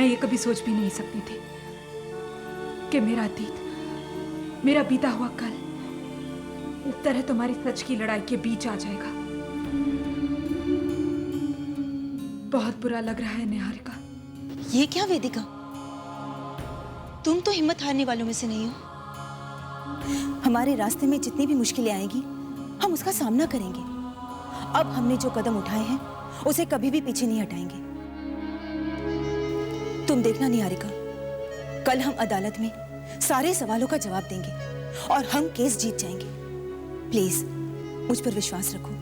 मैं ये कभी सोच भी नहीं सकती थी कि मेरा अतीत, मेरा बीता हुआ कल इस तरह तुम्हारी सच की लड़ाई के बीच आ जाएगा। बहुत बुरा लग रहा है निहारिका। ये क्या वेदिका, तुम तो हिम्मत हारने वालों में से नहीं हो। हमारे रास्ते में जितनी भी मुश्किलें आएगी हम उसका सामना करेंगे। अब हमने जो कदम उठाए हैं उसे कभी भी पीछे नहीं हटाएंगे। तुम देखना निहारिका, कल हम अदालत में सारे सवालों का जवाब देंगे और हम केस जीत जाएंगे। प्लीज मुझ पर विश्वास रखो।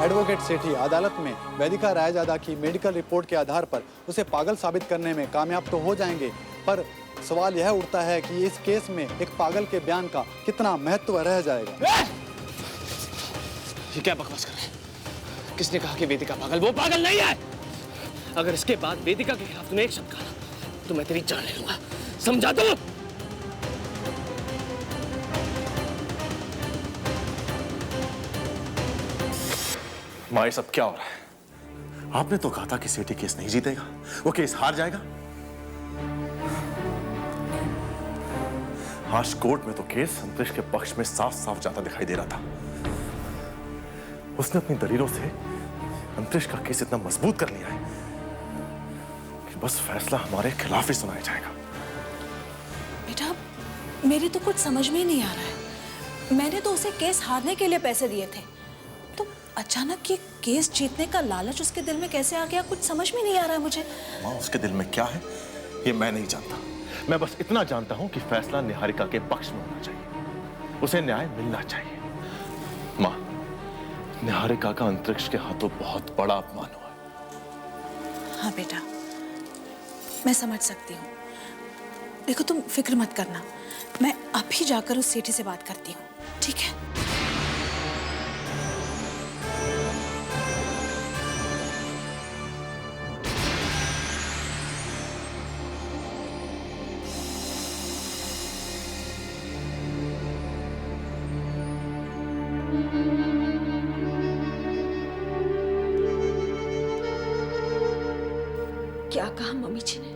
एडवोकेट सेठी अदालत में वेदिका रायजादा की मेडिकल रिपोर्ट के आधार पर उसे पागल साबित करने में कामयाब तो हो जाएंगे, पर सवाल यह उठता है कि इस केस में एक पागल के बयान का कितना महत्व रह जाएगा। ये क्या बकवास कर रहे हैं? किसने कहा कि वेदिका पागल? वो पागल नहीं है। अगर इसके बाद वेदिका के खिलाफ तूने एक शब्द कहा तो मैं तेरी जान ले लूंगा, समझा तू? माँ, ये सब क्या हो रहा है? आपने तो कहा था कि सेठी केस नहीं जीतेगा, वो केस हार जाएगा। आज कोर्ट में तो केस अंतरिक्ष के पक्ष में साफ साफ जाता दिखाई दे रहा था। उसने अपनी दलीलों से अंतरिक्ष का केस इतना मजबूत कर लिया है कि बस फैसला हमारे खिलाफ ही सुनाया जाएगा। बेटा, मेरी तो कुछ समझ में ही नहीं आ रहा है। मैंने तो उसे केस हारने के लिए पैसे दिए थे, तो अचानक ये केस जीतने का लालच उसके दिल में कैसे आ गया, कुछ समझ में नहीं आ रहा है मुझे। माँ, उसके दिल में क्या है ये मैं नहीं जानता। मैं बस इतना जानता हूं कि फैसला निहारिका के पक्ष में होना चाहिए, उसे न्याय मिलना चाहिए। माँ, निहारिका का अंतरिक्ष के हाथों बहुत बड़ा अपमान हुआ। हाँ बेटा, मैं समझ सकती हूँ। देखो, तुम फिक्र मत करना, मैं अभी जाकर उस सेठी से बात करती हूँ, ठीक है? क्या कहा मम्मी जी ने?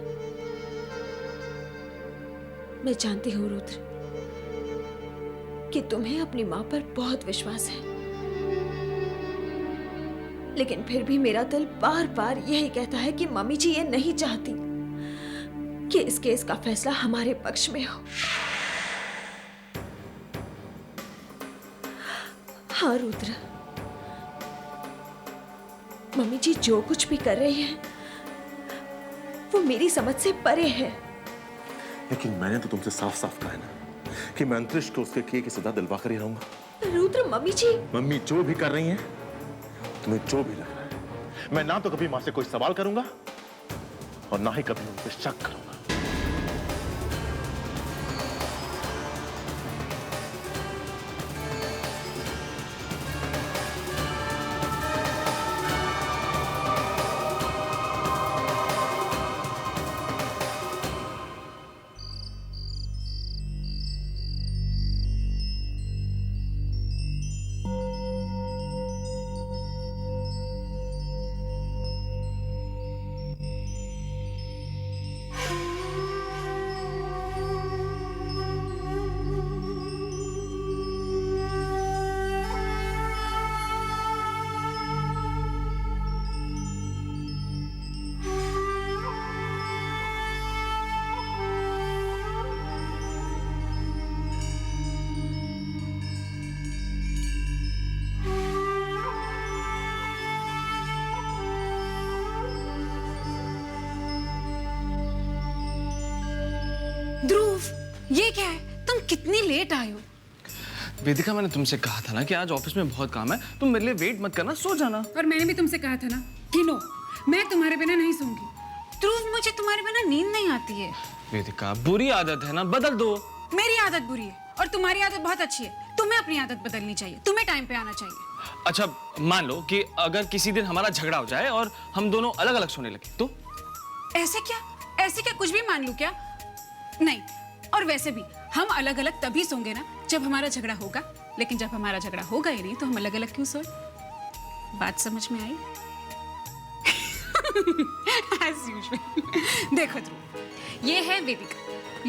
मैं जानती हूँ रुद्र कि तुम्हें अपनी माँ पर बहुत विश्वास है, लेकिन फिर भी मेरा दिल बार बार यही कहता है कि मम्मी जी ये नहीं चाहती कि इस केस का फैसला हमारे पक्ष में हो। हाँ रुद्र, मम्मी जी जो कुछ भी कर रही है वो मेरी समझ से परे है। लेकिन मैंने तो तुमसे साफ साफ कहा है ना कि मैं अंतरिक्ष को उसके किए की सजा दिलवा कर ही रहूंगा। रुद्र, मम्मी जी। मम्मी जो भी कर रही हैं, तुम्हें जो भी लग रहा है, मैं ना तो कभी मां से कोई सवाल करूंगा और ना ही कभी उन पर शक करूंगा। ध्रुव, ये क्या है? तुम कितनी लेट आए हो? वेदिका, मैंने तुमसे कहा था ना कि आज ऑफिस में बहुत काम है, तुम मेरे लिए वेट मत करना, सो जाना। और मैंने भी तुमसे कहा था ना कि नो, मैं तुम्हारे बिना नहीं सोऊंगी। ध्रुव, मुझे तुम्हारे बिना नींद नहीं आती है। वेदिका, बुरी आदत है ना, बदल दो। मेरी आदत बुरी है और तुम्हारी आदत बहुत अच्छी है। तुम्हें अपनी आदत बदलनी चाहिए, तुम्हें टाइम पे आना चाहिए। अच्छा, मान लो कि अगर किसी दिन हमारा झगड़ा हो जाए और हम दोनों अलग अलग सोने लगे तो? ऐसे क्या? ऐसे क्या कुछ भी मान लूं क्या? नहीं, और वैसे भी हम अलग अलग तभी सोंगे ना जब हमारा झगड़ा होगा, लेकिन जब हमारा झगड़ा होगा ही नहीं तो हम अलग अलग क्यों सोए? बात समझ में आई? As usual. देखो ध्रुव, ये है वेदिका,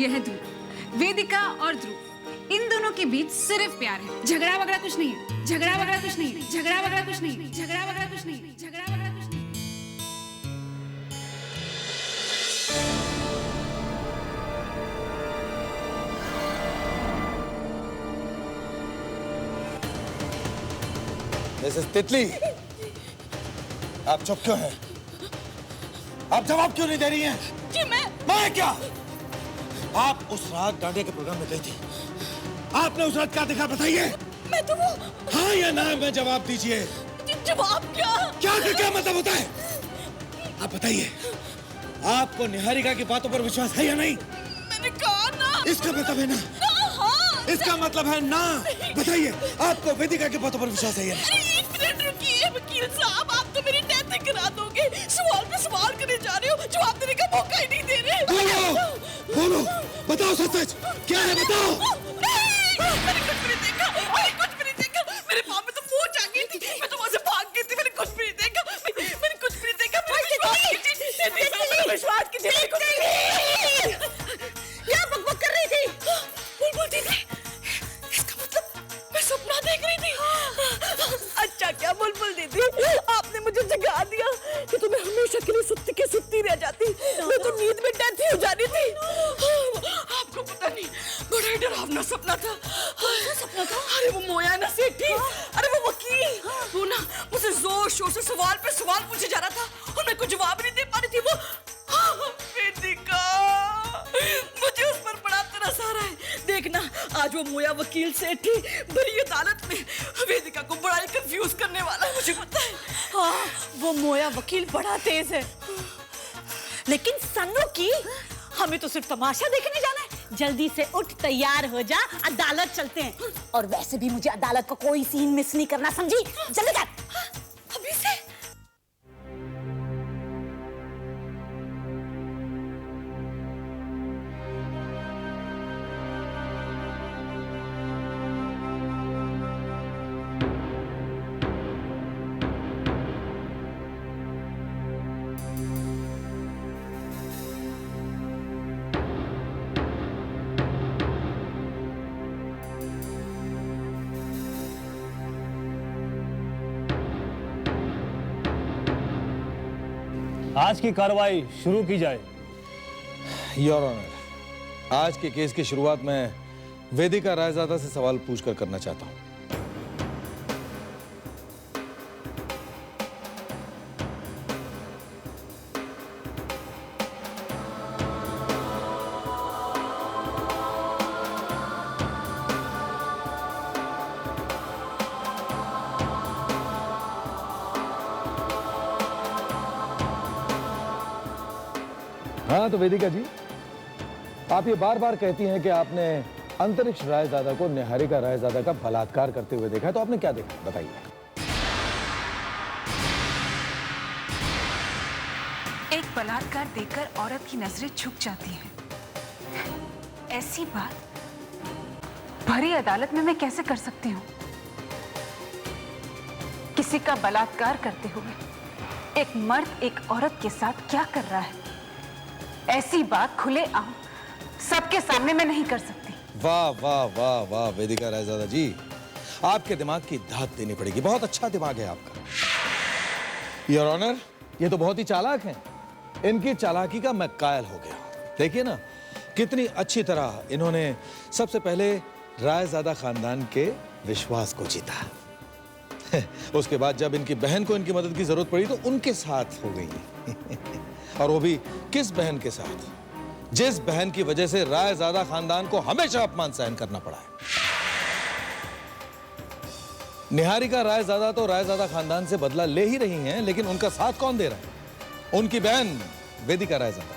ये है ध्रुव। वेदिका और ध्रुव, इन दोनों के बीच सिर्फ प्यार है, झगड़ा वगड़ा कुछ नहीं है, झगड़ा वगड़ा कुछ नहीं है, झगड़ा वगड़ा कुछ नहीं है, झगड़ा वगड़ा कुछ नहीं है, झगड़ा वगड़ा कुछ नहीं। मिसेस तितली, आप चुप क्यों हैं? आप जवाब क्यों नहीं दे रही हैं? जी मैं क्या? आप उस रात डांडिया के प्रोग्राम में गई थी। आपने उस रात क्या देखा बताइए? मैं तो वो हाँ या ना में जवाब दीजिए। जवाब क्या? क्या का क्या मतलब होता है? आप बताइए, आपको निहारिका की बातों पर विश्वास है या नहीं? मैंने कहा ना। इसका मतलब है ना? हाँ। इसका मतलब है ना। बताइए, आपको वेदिका की बातों पर विश्वास है या नहीं? अरे एक मिनट रुकिए वकील साहब, आप तो मेरी डेथ करा दोगे। सवाल पे सवाल करने जा रहे हो, जवाब देने का मौका ही नहीं दे रहे। बोलो, बोलो, बताओ सच सच क्या है, बताओ। मैंने कुछ भी नहीं देखा, मैंने कुछ भी नहीं देखा। मेरे पाँव में तो पूंछ आ गई थी, मैं तो वहां से भाग गई थी। मैंने कुछ भी नहीं देखा, मैंने कुछ भी नहीं देखा। मैंने विश्वास कीजिए। क्या बकबक कर रही थी? बुलबुल दीदी, इसका मतलब मैं सपना देख रही थी। अच्छा क्या बुलबुल दीदी, आपने मुझे जगा दिया कि तुम्हें हमेशा के लिए सुत्ती की सुत्ती रह जाती। मैं तो नींद में डेथ हो जानी थी। आपको पता नहीं, बड़ा ही डरावना सपना था। सपना था? अरे वो मोया ना सेठी, अरे वो वकील, वो ना मुझसे जोर शोर से सवाल पे सवाल पूछे जा रहा था और मैं कुछ जवाब नहीं दे पा रही थी। वो वेदिका, मुझे उस पर बड़ा तरस आ रहा है। देखना, आज वो मोया वकील सेठी बड़ी अदालत में वेदिका को बड़ा ही कंफ्यूज करने वाला है, मुझे पता है। हाँ, वो मोया वकील बड़ा तेज है। लेकिन सन्नू की, हमें तो सिर्फ तमाशा देखने जाना है। जल्दी से उठ, तैयार हो जा, अदालत चलते हैं। और वैसे भी मुझे अदालत का कोई सीन मिस नहीं करना, समझी? जल्दी कर। अभी से? आज की कार्रवाई शुरू की जाए। योर ऑनर, आज के केस की शुरुआत मैं वेदिका रायजादा से सवाल पूछकर करना चाहता हूं। हाँ तो वेदिका जी, आप ये बार बार कहती हैं कि आपने अंतरिक्ष रायजादा को निहारिका रायजादा का बलात्कार करते हुए देखा है, तो आपने क्या देखा बताइए। एक बलात्कार देखकर औरत की नजरें झुक जाती हैं। ऐसी बात भरी अदालत में मैं कैसे कर सकती हूँ? किसी का बलात्कार करते हुए एक मर्द एक औरत के साथ क्या कर रहा है, ऐसी बात खुले आम सबके सामने मैं नहीं कर सकती। वाह वाह वाह वाह वेदिका रायजादा जी, आपके दिमाग की दाद देनी पड़ेगी। बहुत अच्छा दिमाग है आपका। योर ऑनर, ये तो बहुत ही चालाक हैं। इनकी चालाकी का मैं कायल हो गया। देखिए ना, कितनी अच्छी तरह इन्होंने सबसे पहले रायजादा खानदान के विश्वास को जीता। उसके बाद जब इनकी बहन को इनकी मदद की जरूरत पड़ी तो उनके साथ हो गई। और वो भी किस बहन के साथ? जिस बहन की वजह से रायजादा खानदान को हमेशा अपमान सहन करना पड़ा है। निहारिका रायजादा तो रायजादा खानदान से बदला ले ही रही हैं, लेकिन उनका साथ कौन दे रहा है? उनकी बहन Vedika Raizada.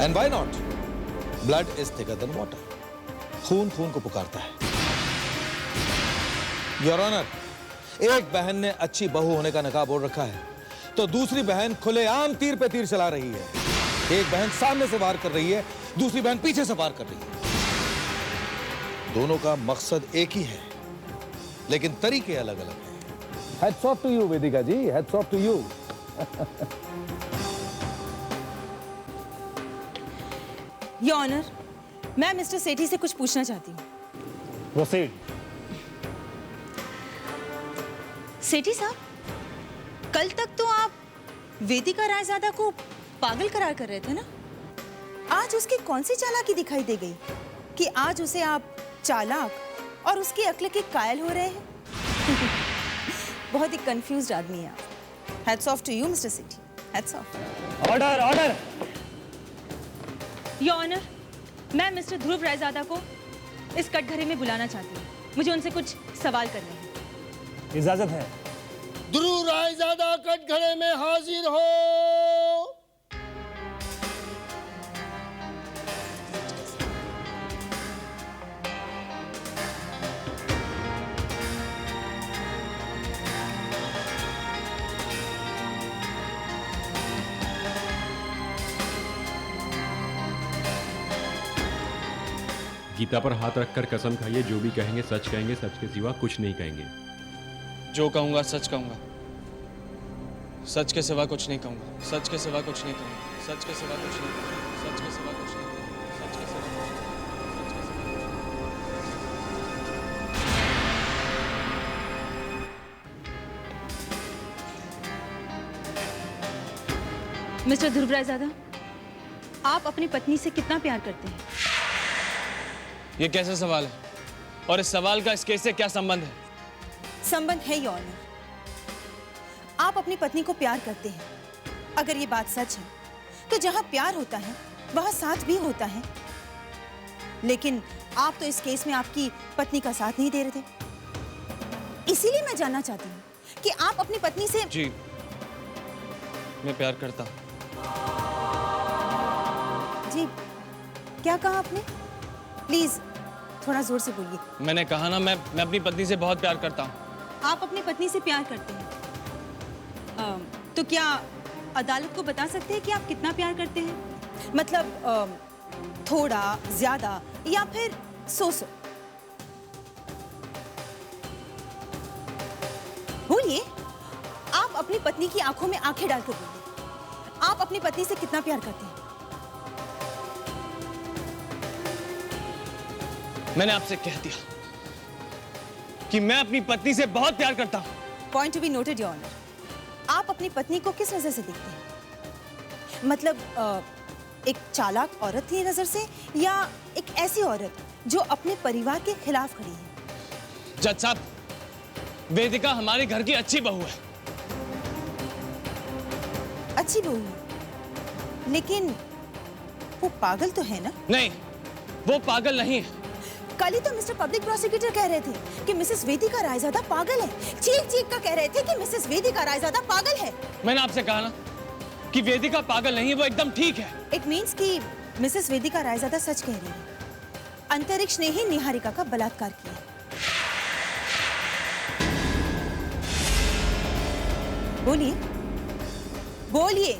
And why not? Blood is thicker than water. खून खून को पुकारता है। योर ऑनर, एक बहन ने अच्छी बहू होने का नकाब ओढ़ रखा है तो दूसरी बहन खुलेआम तीर पे तीर चला रही है। एक बहन सामने से वार कर रही है, दूसरी बहन पीछे से वार कर रही है। दोनों का मकसद एक ही है, लेकिन तरीके अलग अलग हैं। Hats off to you Vedika ji, hats off to you. Your honour, मैं मिस्टर सेठी से कुछ पूछना चाहती हूँ। प्रोसीड। सेठी साहब, कल तक तो आप वेदिका रायजादा को पागल करार कर रहे थे ना? आज उसकी कौन सी चालाकी दिखाई दे गई कि आज उसे आप चालाक और उसकी अक्ल के कायल हो रहे हैं? बहुत ही कंफ्यूज्ड आदमी है आप। Hats off to you mister Sethi, hats off. Order, order. Your honour, मैं मिस्टर ध्रुव रायजादा को इस कटघरे में बुलाना चाहती हूँ। मुझे उनसे कुछ सवाल करने हैं। इजाजत है। ध्रुव रायजादा कटघरे में हाजिर हो। गीता पर हाथ रखकर कसम खाइए, जो भी कहेंगे सच कहेंगे, सच के सिवा कुछ नहीं कहेंगे। जो कहूंगा सच कहूंगा, सच के सिवा कुछ नहीं कहूंगा, सच के सिवा कुछ नहीं कहूंगा, सच के सिवा कुछ नहीं कहूंगा, सच के सिवा कुछ नहीं कहूंगा, सच के सिवा कुछ नहीं। मिस्टर ध्रुव रायजादा, आप अपनी पत्नी से कितना प्यार करते हैं? ये कैसा सवाल है? और इस सवाल का इस केस से क्या संबंध है? संबंध है योर ऑनर। आप अपनी पत्नी को प्यार करते हैं। अगर ये बात सच है तो जहां प्यार होता है वहां साथ भी होता है। लेकिन आप तो इस केस में आपकी पत्नी का साथ नहीं दे रहे थे। इसीलिए मैं जानना चाहती हूँ कि आप अपनी पत्नी से। जी, मैं प्यार करता हूँ। जी, क्या कहा आपने? प्लीज थोड़ा जोर से बोलिए। मैंने कहा ना, मैं अपनी पत्नी से बहुत प्यार करता हूँ। आप अपनी पत्नी से प्यार करते हैं, तो क्या अदालत को बता सकते हैं कि आप कितना प्यार करते हैं? मतलब थोड़ा, ज्यादा या फिर सो? बोलिए, आप अपनी पत्नी की आंखों में आंखें डालकर बोलिए। आप अपनी पत्नी से कितना प्यार करते हैं? मैंने आपसे कह दिया कि मैं अपनी पत्नी से बहुत प्यार करता हूँ। Point to be noted your honour. आप अपनी पत्नी को किस नजर से देखते हैं? मतलब एक चालाक औरत की नजर से या एक ऐसी औरत जो अपने परिवार के खिलाफ खड़ी है? जज साहब, वेदिका हमारे घर की अच्छी बहू है। अच्छी बहू है, लेकिन वो पागल तो है ना? नहीं, वो पागल नहीं है। कल ही तो मिस्टर पब्लिक प्रोसिक्यूटर कह रहे थे कि मिसेस वेदिका रायजादा पागल है। चीख चीख कर कह रहे थे कि मिसेस वेदिका रायजादा पागल है। मैंने आपसे कहा ना कि वेदिका पागल नहीं है, वो एकदम ठीक है। इट मीन्स कि मिसेस वेदिका रायजादा सच कह रही है। अंतरिक्ष ने ही निहारिका का बलात्कार किया। बोलिए बोलिए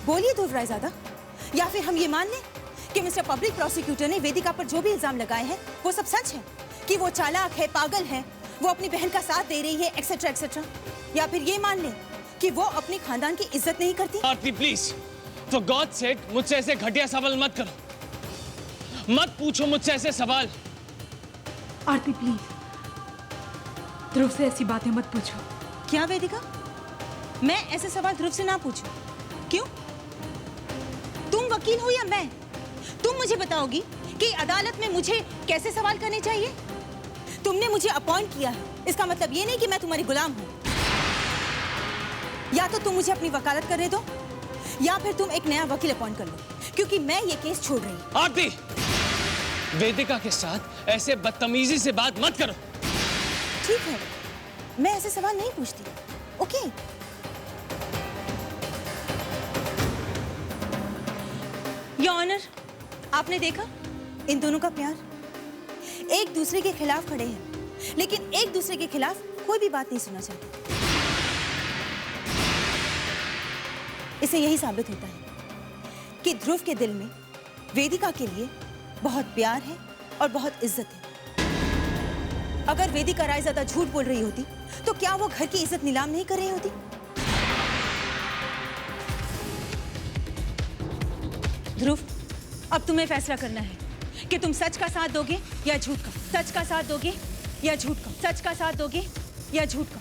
बोलिए ध्रुव रायजादा, या फिर हम ये मान लें कि मिस्टर पब्लिक प्रोसिक्यूटर ने वेदिका पर जो भी इल्जाम लगाए हैं वो सब सच है, कि वो चालाक है, पागल है, वो अपनी बहन का साथ दे रही है, एक्सेट्रा एक्सेट्रा। या फिर ये मान लें कि वो अपने खानदान की इज्जत नहीं करती। आरती प्लीज, फॉर गॉड सेक मुझसे ऐसे घटिया सवाल मत करो, मत पूछो मुझसे ऐसे सवाल। आरती प्लीज, ध्रुव से ऐसी बातें मत पूछो। क्या वेदिका, मैं ऐसे सवाल ध्रुव से ना पूछूं? क्यों? तुम वकील हो या मैं? तुम मुझे बताओगी कि अदालत में मुझे कैसे सवाल करने चाहिए? तुमने मुझे अपॉइंट किया है, इसका मतलब ये नहीं कि मैं तुम्हारी गुलाम हूं। या तो तुम मुझे अपनी वकालत करने दो, या फिर तुम एक नया वकील अपॉइंट कर लो, क्योंकि मैं ये केस छोड़ रही हूं। आरती, वेदिका के साथ ऐसे बदतमीजी से बात मत करो। ठीक है, मैं ऐसे सवाल नहीं पूछती। ओके? योर ऑनर, आपने देखा इन दोनों का प्यार? एक दूसरे के खिलाफ खड़े हैं, लेकिन एक दूसरे के खिलाफ कोई भी बात नहीं सुनना चाहते। इससे यही साबित होता है कि ध्रुव के दिल में वेदिका के लिए बहुत प्यार है और बहुत इज्जत है। अगर वेदिका रायजादा झूठ बोल रही होती तो क्या वो घर की इज्जत नीलाम नहीं कर रही होती? ध्रुव, अब तुम्हें फैसला करना है कि तुम सच का साथ दोगे या झूठ का। सच का साथ दोगे या झूठ का। सच का साथ दोगे या झूठ का।